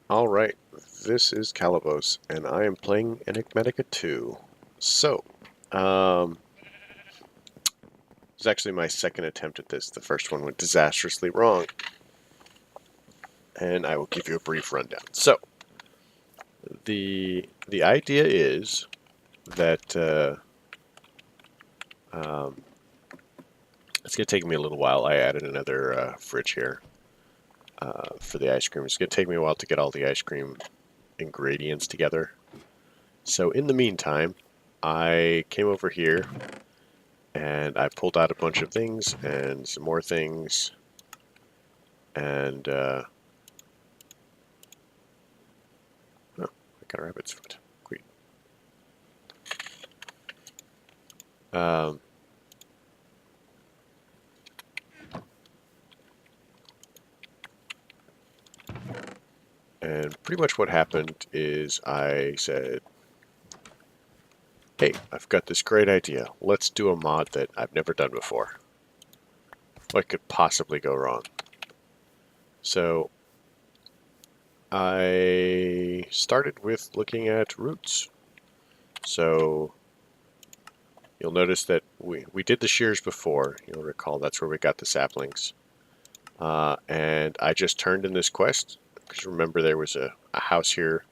Alright, this is Calibos, and I am playing Enigmatica 2. So, um, it's actually my second attempt at this. The first one went disastrously wrong, and I will give you a brief rundown. So, the idea is that it's going to take me a little while. I added another fridge here for the ice cream. It's going to take me a while to get all the ice cream ingredients together. So, in the meantime, I came over here and I pulled out a bunch of things and some more things, and oh, I got a rabbit's foot. Great. Um, and pretty much what happened is I said, hey, I've got this great idea. Let's do a mod that I've never done before. What could possibly go wrong? So I started with looking at roots. So you'll notice that we did the shears before. You'll recall that's where we got the saplings. And I just turned in this quest, because remember there was a house here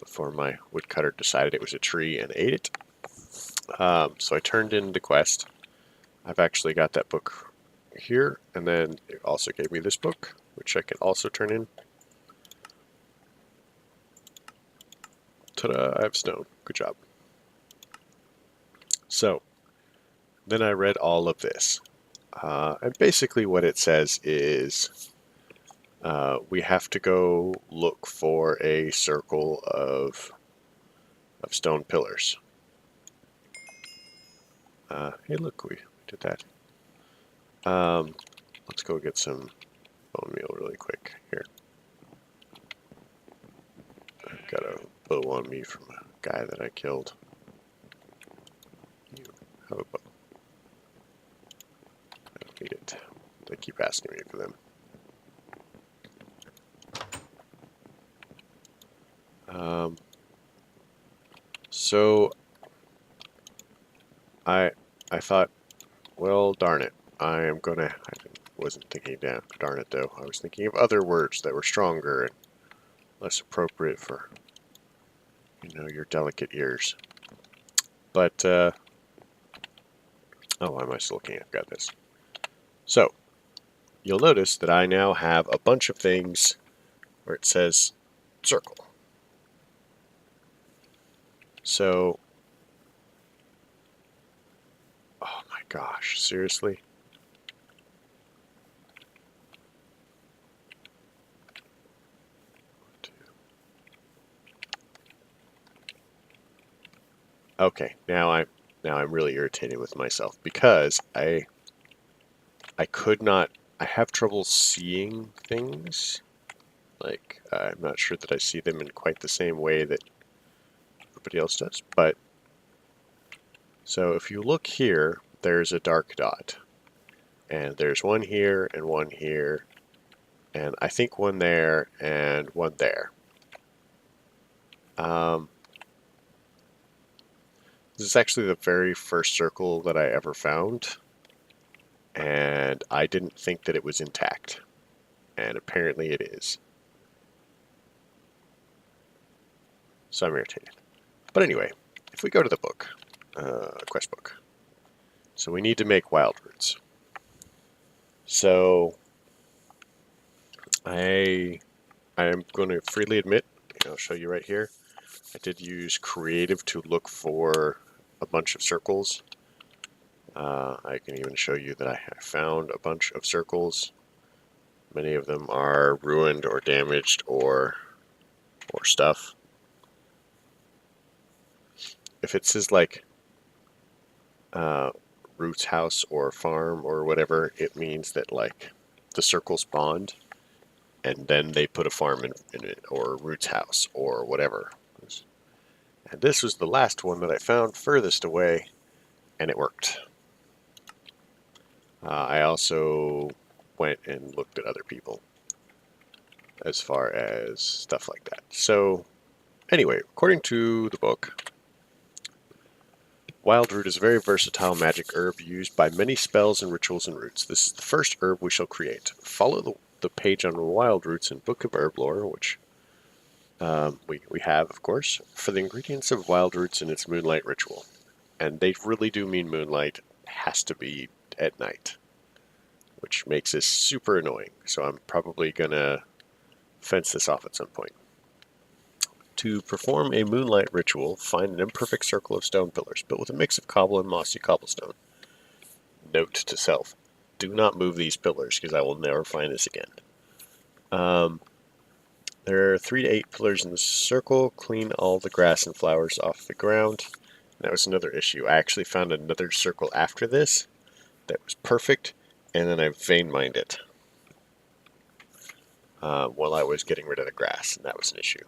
before my woodcutter decided it was a tree and ate it. So I turned in the quest. I've actually got that book here, and then it also gave me this book, which I can also turn in. Ta-da, I have stone. Good job. So, then I read all of this. And basically what it says is we have to go look for a circle of stone pillars. Hey, look, we did that. Let's go get some bone meal really quick here. I've got a bow on me from a guy that I killed. You have a bow. I don't need it. They keep asking me for them. So I thought, well, darn it. I wasn't thinking darn it though. I was thinking of other words that were stronger and less appropriate for, your delicate ears. But, oh, why am I still looking? I've got this. So, you'll notice that I now have a bunch of things where it says circle. So, oh my gosh, seriously? Okay, now I'm really irritated with myself because I could not. I have trouble seeing things. Like, I'm not sure that I see them in quite the same way that everybody else does. But, so if you look here, there's a dark dot. And there's one here, and I think one there, and one there. This is actually the very first circle that I ever found. And I didn't think that it was intact. And apparently it is. So I'm irritated. But anyway, if we go to the book, quest book. So we need to make wild roots. So I am going to freely admit, I'll show you right here, I did use creative to look for a bunch of circles. I can even show you that I found a bunch of circles. Many of them are ruined or damaged or stuff. If it says like Roots house or farm or whatever, it means that like the circle spawned and then they put a farm in it or Roots house or whatever. And this was the last one that I found furthest away, and it worked. I also went and looked at other people. as far as stuff like that. So anyway, according to the book, Wild Root is a very versatile magic herb used by many spells and rituals and roots. This is the first herb we shall create. Follow the page on Wild Roots in Book of Herb Lore, which we have, of course, for the ingredients of Wild Roots in its moonlight ritual. And they really do mean moonlight. It has to be at night, which makes this super annoying. So I'm probably going to fence this off at some point. To perform a moonlight ritual, find an imperfect circle of stone pillars built with a mix of cobble and mossy cobblestone. Note to self, do not move these pillars because I will never find this again. There are 3 to 8 pillars in the circle. Clean all the grass and flowers off the ground. That was another issue. I actually found another circle after this that was perfect, and then I vein mined it while I was getting rid of the grass, and that was an issue.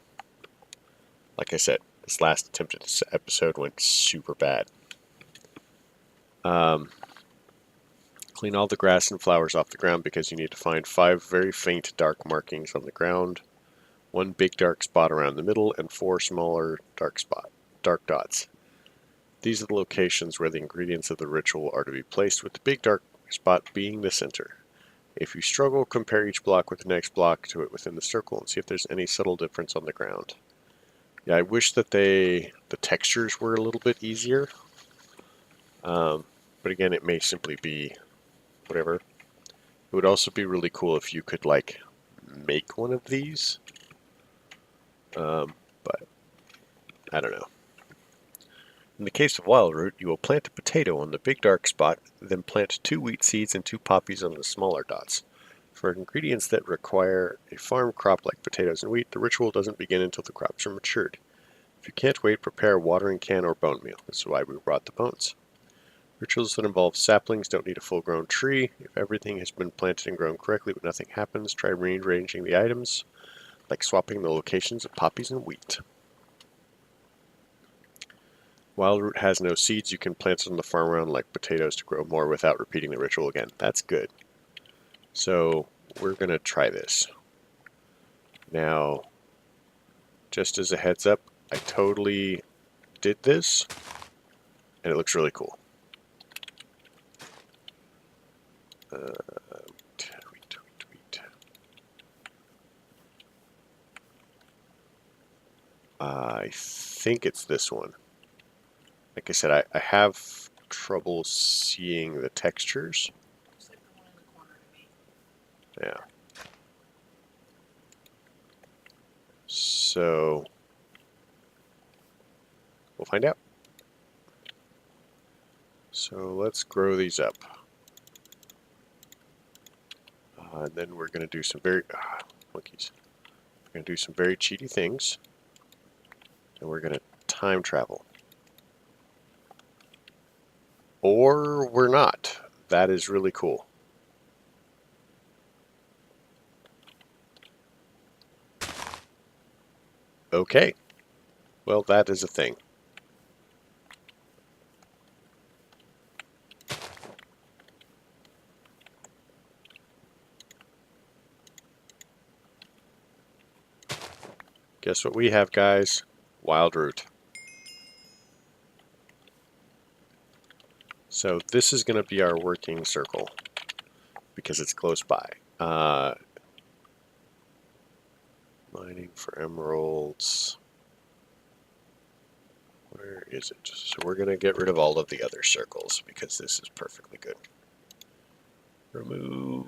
Like I said, this last attempt at this episode went super bad. Clean all the grass and flowers off the ground because you need to find 5 very faint dark markings on the ground, 1 big dark spot around the middle, and 4 smaller dark dots. These are the locations where the ingredients of the ritual are to be placed, with the big dark spot being the center. If you struggle, compare each block with the next block to it within the circle and see if there's any subtle difference on the ground. Yeah, I wish that the textures were a little bit easier. But again, it may simply be whatever. It would also be really cool if you could, like, make one of these. But I don't know. In the case of Wild Root, you will plant a potato on the big dark spot, then plant 2 wheat seeds and 2 poppies on the smaller dots. For ingredients that require a farm crop like potatoes and wheat, the ritual doesn't begin until the crops are matured. If you can't wait, prepare a watering can or bone meal. This is why we brought the bones. Rituals that involve saplings don't need a full-grown tree. If everything has been planted and grown correctly but nothing happens, try rearranging the items, like swapping the locations of poppies and wheat. Wild Root has no seeds. You can plant it on the farm around like potatoes to grow more without repeating the ritual again. That's good. So we're going to try this. Now, just as a heads up, I totally did this, and it looks really cool. Tweet. I think it's this one. Like I said, I have trouble seeing the textures. Looks like the one in the corner to me. Yeah. So we'll find out. So let's grow these up. And then we're going to do some monkeys. We're going to do some very cheaty things. And we're going to time travel. Or we're not. That is really cool. Okay. Well, that is a thing. Guess what we have, guys? Wild Root. So this is going to be our working circle because it's close by. Mining for emeralds. Where is it? So we're going to get rid of all of the other circles because this is perfectly good. Remove.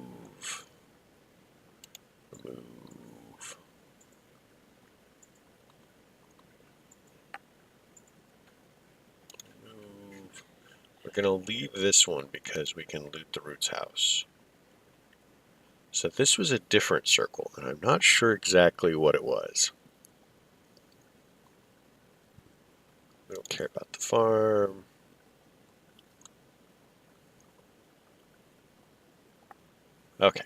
We're going to leave this one because we can loot the Root's house. So this was a different circle, and I'm not sure exactly what it was. We don't care about the farm. Okay.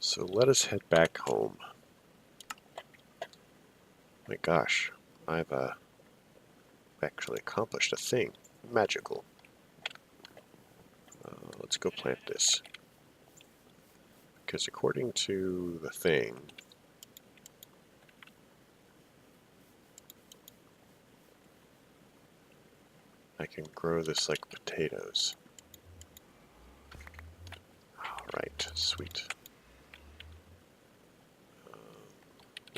So let us head back home. My gosh, I've actually accomplished a thing. Magical. Let's go plant this. Because according to the thing, I can grow this like potatoes. Alright, sweet.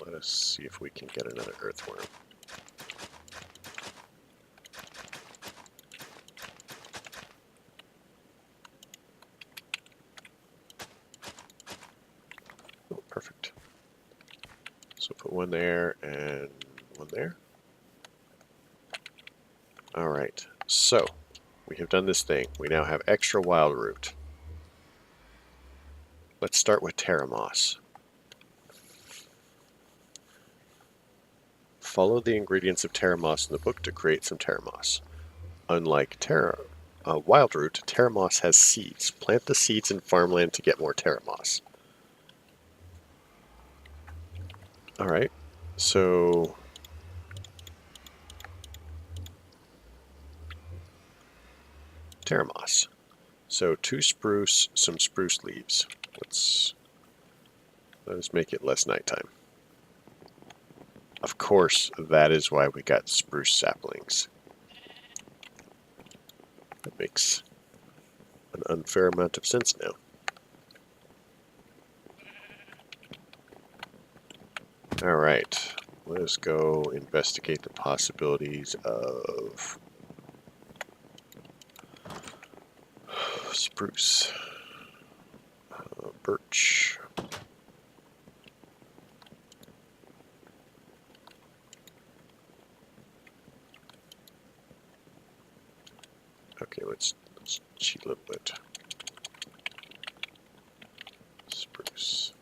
Let us see if we can get another earthworm. Oh, perfect. So put one there and one there. Alright, so we have done this thing. We now have extra wild root. Let's start with terra moss. Follow the ingredients of terra moss in the book to create some terra moss. Unlike wild root, terra moss has seeds. Plant the seeds in farmland to get more terra moss. Alright, so terra moss. So 2 spruce, some spruce leaves. Let us make it less nighttime. Of course, that is why we got spruce saplings. That makes an unfair amount of sense now. Alright, let us go investigate the possibilities of spruce, birch. Okay, let's cheat a little bit. Spruce.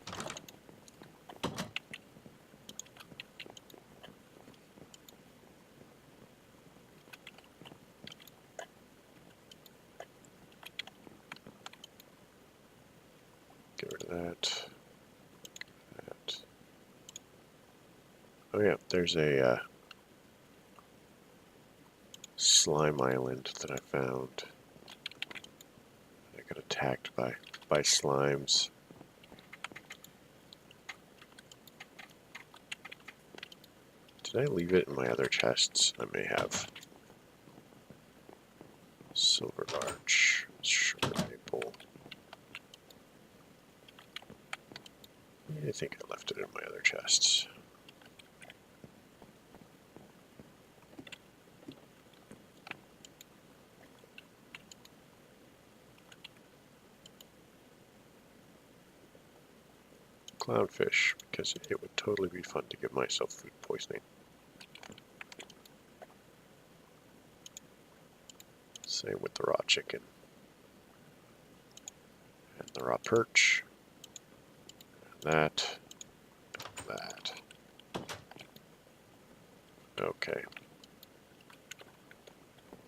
Get rid of that. That. Oh yeah, there's a slime island that I found. I got attacked by slimes. Did I leave it in my other chests? I may have. Silver larch, sugar maple. I think I left it in my other chests. Clownfish, because it would totally be fun to give myself food poisoning. Same with the raw chicken. And the raw perch. And that. That. Okay.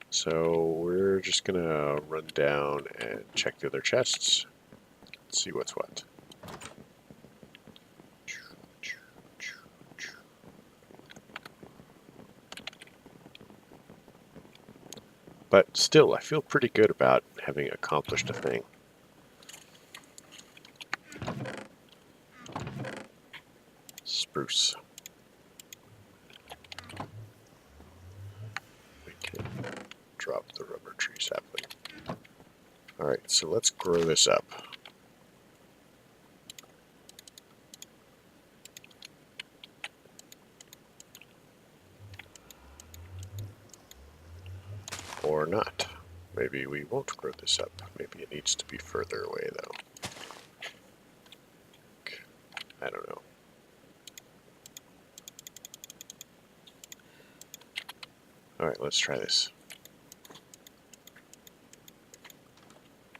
So we're just gonna run down and check the other chests. See what's what. But still, I feel pretty good about having accomplished a thing. Spruce. We can drop the rubber tree sapling. Alright, so let's grow this up. Or not. Maybe we won't grow this up. Maybe it needs to be further away, though. I don't know. Alright, let's try this.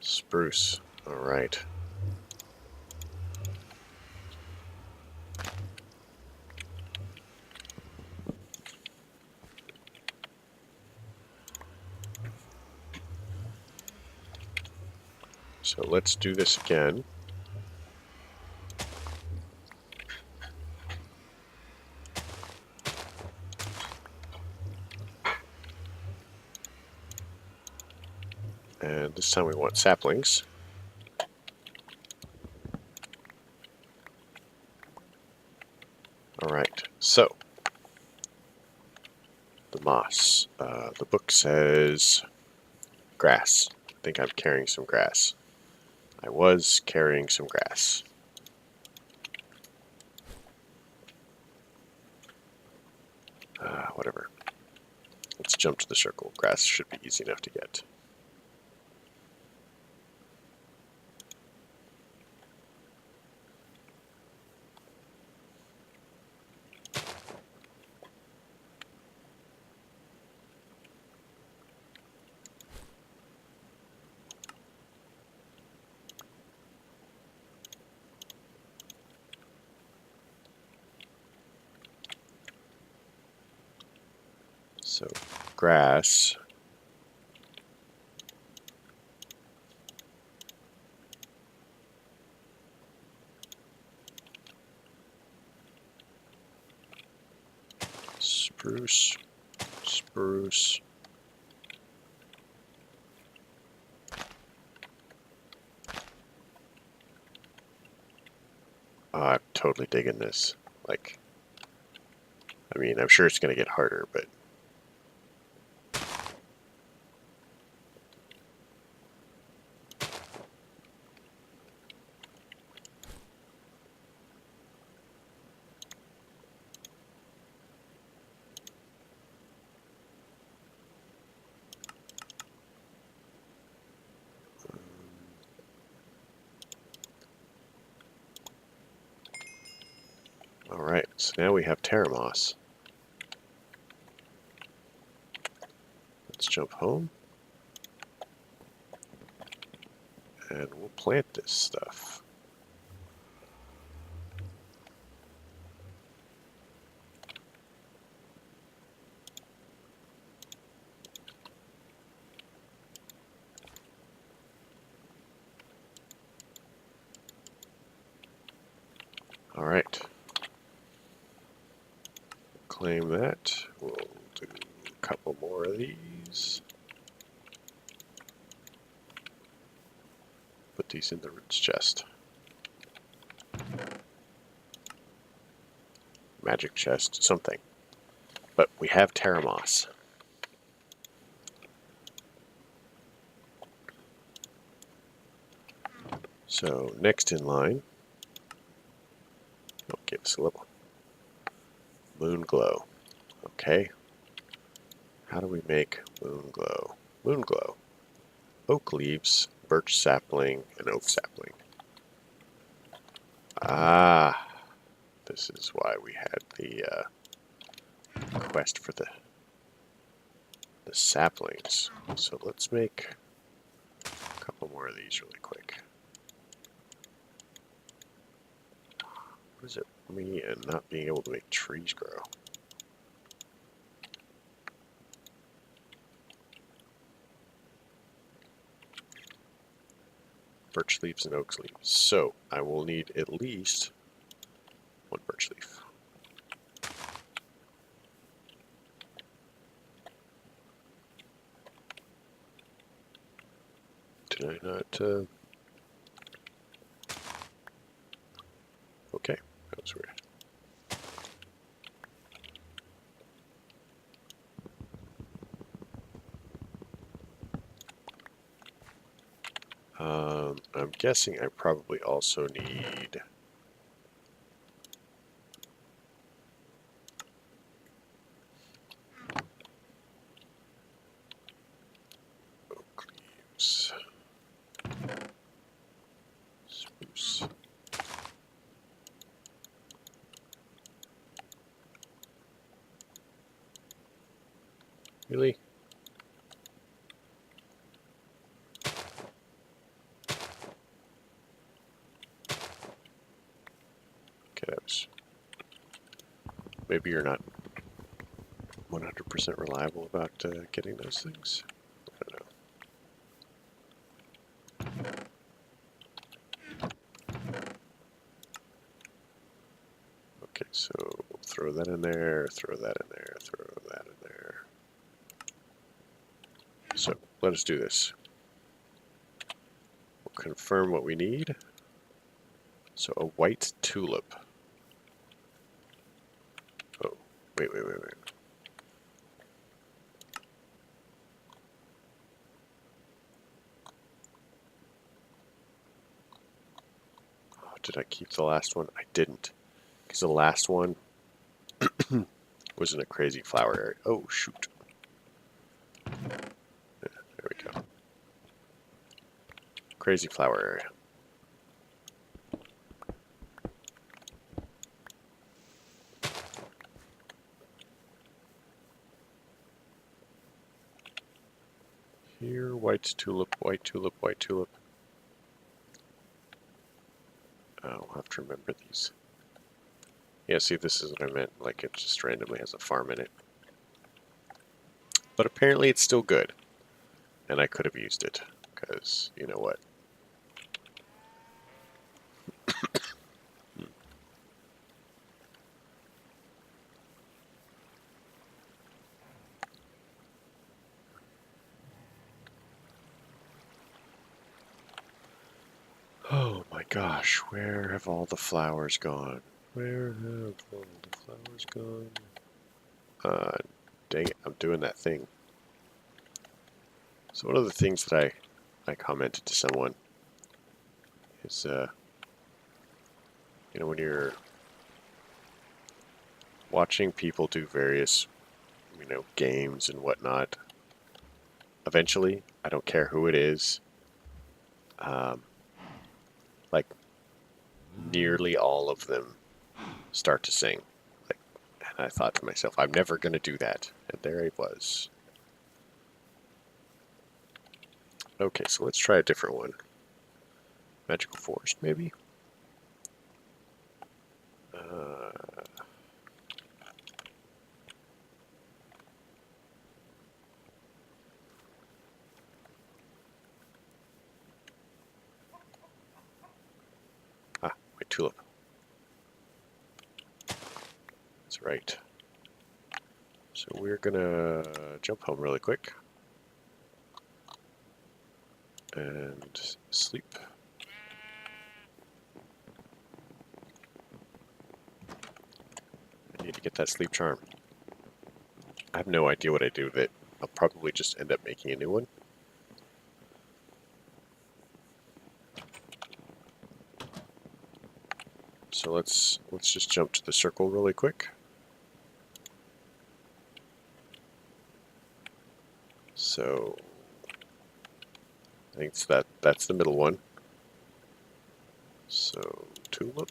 Spruce. Alright. So let's do this again. And this time we want saplings. So, the moss. The book says grass. I think I'm carrying some grass. I was carrying some grass. Whatever. Let's jump to the circle. Grass should be easy enough to get. So, grass. Spruce. Spruce. I'm totally digging this. Like, I mean, I'm sure it's going to get harder, but alright, so now we have Terramoss. Let's jump home. And we'll plant this stuff. Alright. Claim that. We'll do a couple more of these. Put these in the roots chest. Magic chest, something. But we have Terramoss. So next in line, oh, give us a little moon glow. Okay. How do we make moon glow? Moon glow. Oak leaves, birch sapling, and oak sapling. Ah, this is why we had the quest for the saplings. So let's make a couple more of these really quick. What is it? Me and not being able to make trees grow. Birch leaves and oak leaves. So I will need at least one birch leaf. Did I not? Okay, that was weird. I'm guessing I probably also need oak leaves, spruce. Really? Okay, that was. Maybe you're not 100% reliable about getting those things. I don't know. Okay, so throw that in there, throw that in there, throw that in there. So let us do this. We'll confirm what we need. So a white tulip. Oh, Wait. Oh, did I keep the last one? I didn't. Because the last one was in a crazy flower area. Oh, shoot. There we go. Crazy flower area. Here, white tulip, white tulip, white tulip. I'll have to remember these. Yeah, see, this is what I meant. Like, it just randomly has a farm in it. But apparently it's still good. And I could have used it. Because, you know what? Oh my gosh, where have all the flowers gone? Where have all the flowers gone? Dang it, I'm doing that thing. So one of the things that I commented to someone is, you know, when you're watching people do various, you know, games and whatnot, eventually, I don't care who it is, um, like, nearly all of them start to sing. Like, and I thought to myself, I'm never going to do that. And there it was. Okay, so let's try a different one. Magical Forest, maybe? White tulip. That's right. So we're gonna jump home really quick and sleep. I need to get that sleep charm. I have no idea what I do with it. I'll probably just end up making a new one. So let's just jump to the circle really quick. So I think that's the middle one. So tulip.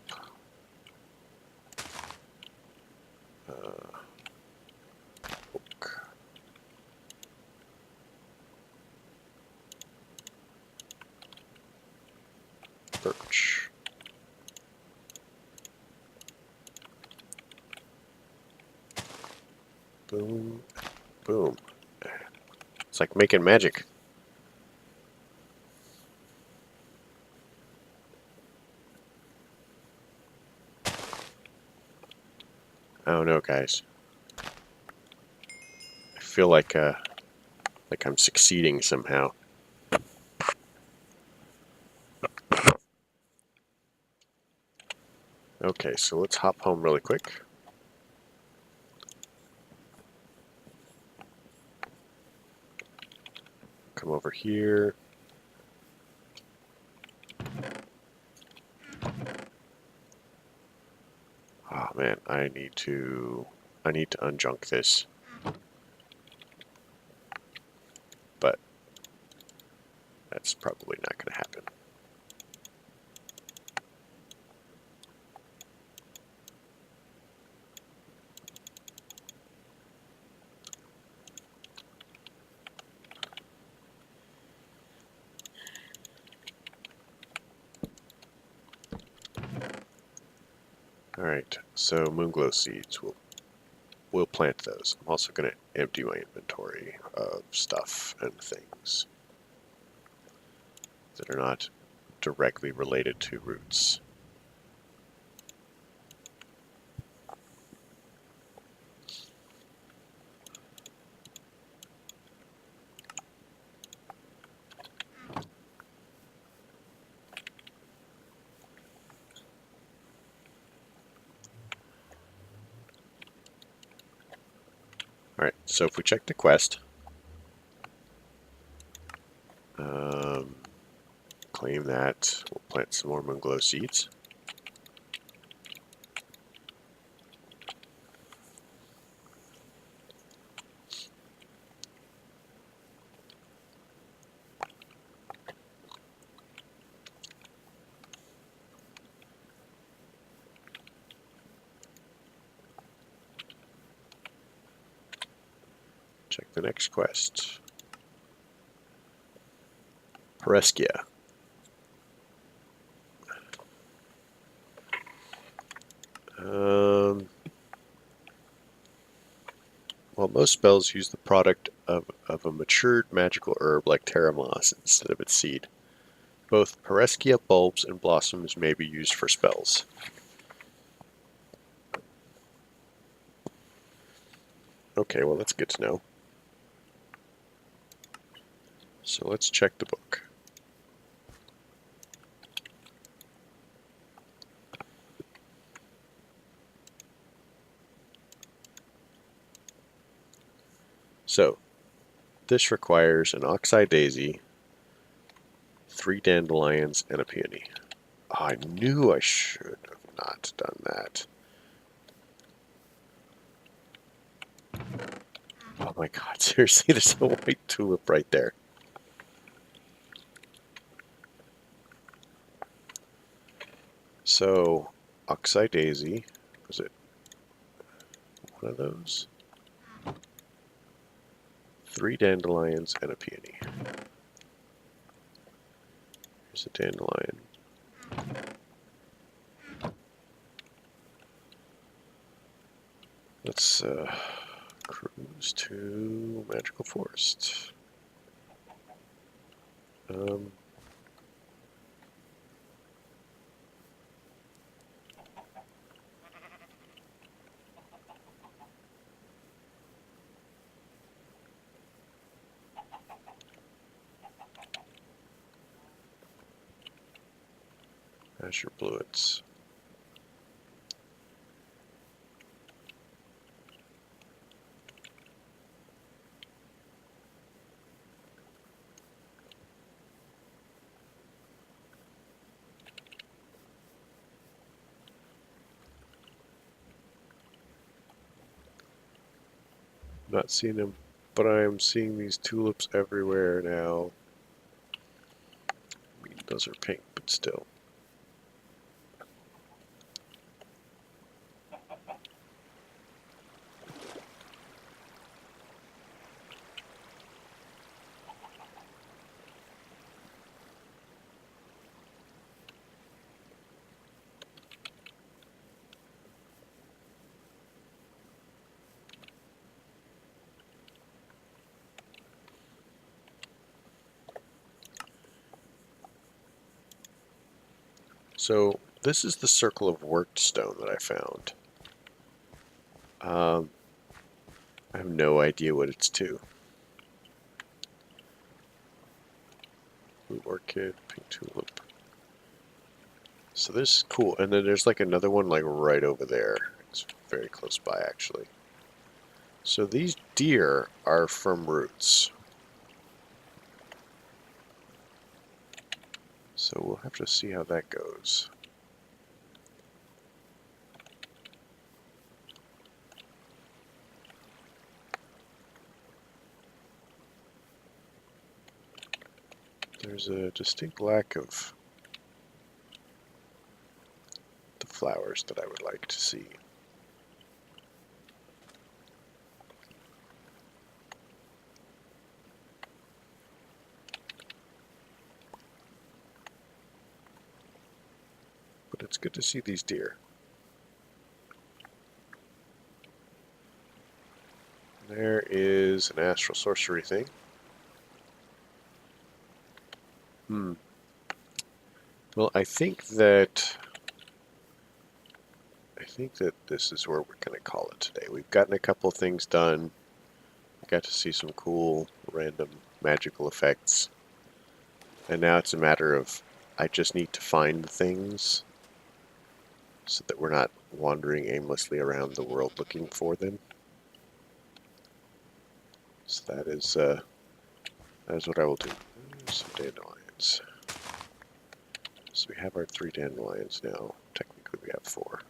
Oak. Birch. Boom. Boom. It's like making magic. I don't know, guys. I feel like I'm succeeding somehow. Okay, so let's hop home really quick. Come over here. Oh man, I need to unjunk this. But that's probably not going to happen. Alright, so moonglow seeds, we'll plant those. I'm also going to empty my inventory of stuff and things that are not directly related to roots. Alright, so if we check the quest, claim that, we'll plant some more moonglow seeds. Check the next quest. Pereskia. Well, most spells use the product of a matured magical herb like terra moss instead of its seed. Both Pereskia bulbs and blossoms may be used for spells. Okay, well, that's good to know. So let's check the book. So, this requires an oxeye daisy, 3 dandelions, and a peony. Oh, I knew I should have not done that. Oh my god, seriously, there's a white tulip right there. So, oxeye daisy, was it one of those? 3 dandelions and a peony. Here's a dandelion. Let's cruise to Magical Forest. Azure Bluets. Not seeing them, but I am seeing these tulips everywhere now. I mean, those are pink, but still. So this is the circle of worked stone that I found. I have no idea what it's to. Blue orchid, pink tulip. So this is cool. And then there's like another one like right over there. It's very close by actually. So these deer are from roots. So we'll have to see how that goes. There's a distinct lack of the flowers that I would like to see. But it's good to see these deer. There is an astral sorcery thing. Well, I think that this is where we're going to call it today. We've gotten a couple of things done. We got to see some cool random magical effects. And now it's a matter of I just need to find the things so that we're not wandering aimlessly around the world looking for them. So that is what I will do. Some dandelions. So we have our 3 dandelions now. Technically we have 4.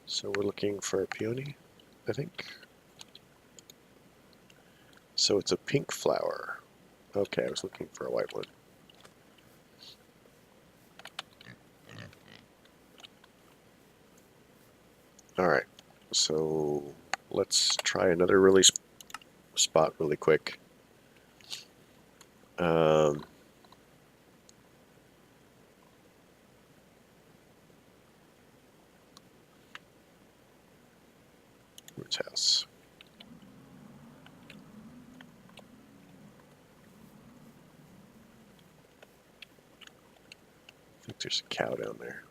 So we're looking for a peony, I think. So it's a pink flower. Okay, I was looking for a white one. Alright, so let's try another really spot really quick. Roots house. I think there's a cow down there.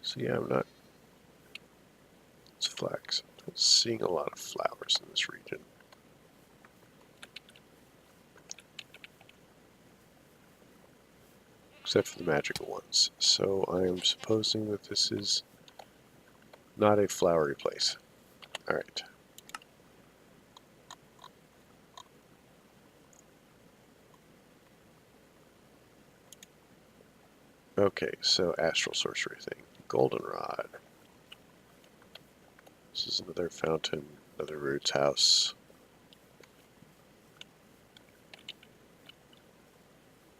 So yeah, I'm not... It's flax. I'm not seeing a lot of flowers in this region. Except for the magical ones. So I am supposing that this is not a flowery place. Alright. Okay, so astral sorcery thing. Goldenrod. This is another fountain, another roots house.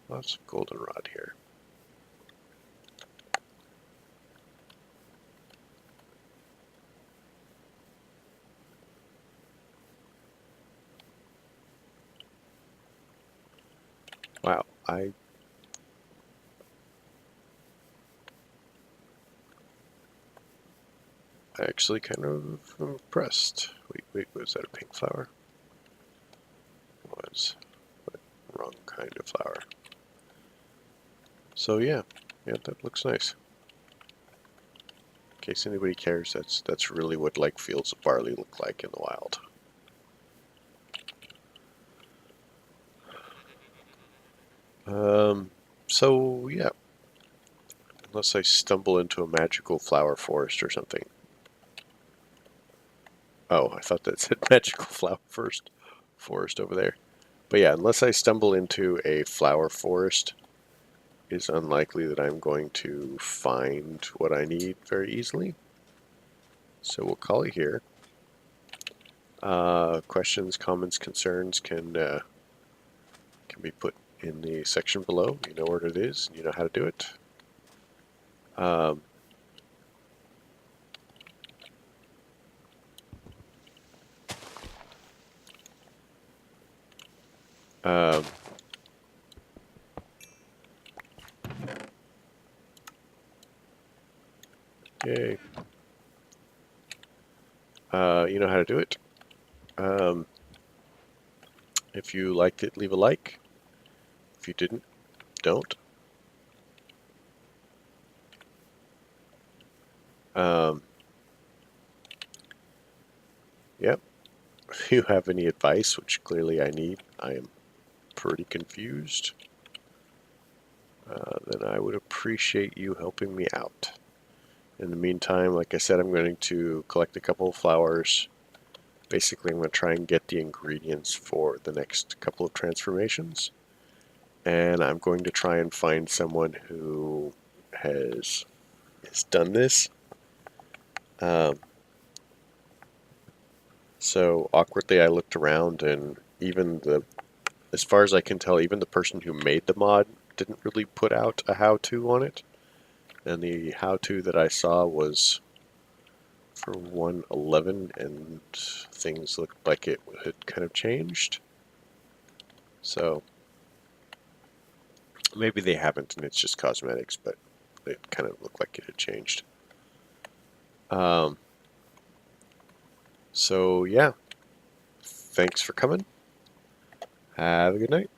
Lots of goldenrod here. Wow, I actually kind of impressed. Wait, was that a pink flower? It was, but wrong kind of flower. So yeah, that looks nice. In case anybody cares, that's really what like fields of barley look like in the wild. So yeah, unless I stumble into a magical flower forest or something. Oh, I thought that said magical flower forest over there. But yeah, unless I stumble into a flower forest, it's unlikely that I'm going to find what I need very easily. So we'll call it here. Questions, comments, concerns can be put in the section below. You know what it is, and you know how to do it. Yay. You know how to do it. If you liked it, leave a like. If you didn't, don't. Yep. If you have any advice, which clearly I need, I am pretty confused, then I would appreciate you helping me out. In the meantime, like I said, I'm going to collect a couple of flowers. Basically, I'm going to try and get the ingredients for the next couple of transformations. And I'm going to try and find someone who has done this. So awkwardly, I looked around, and as far as I can tell, even the person who made the mod didn't really put out a how-to on it. And the how-to that I saw was for 1.11, and things looked like it had kind of changed. So maybe they haven't, and it's just cosmetics, but it kind of looked like it had changed. So yeah, thanks for coming. Have a good night.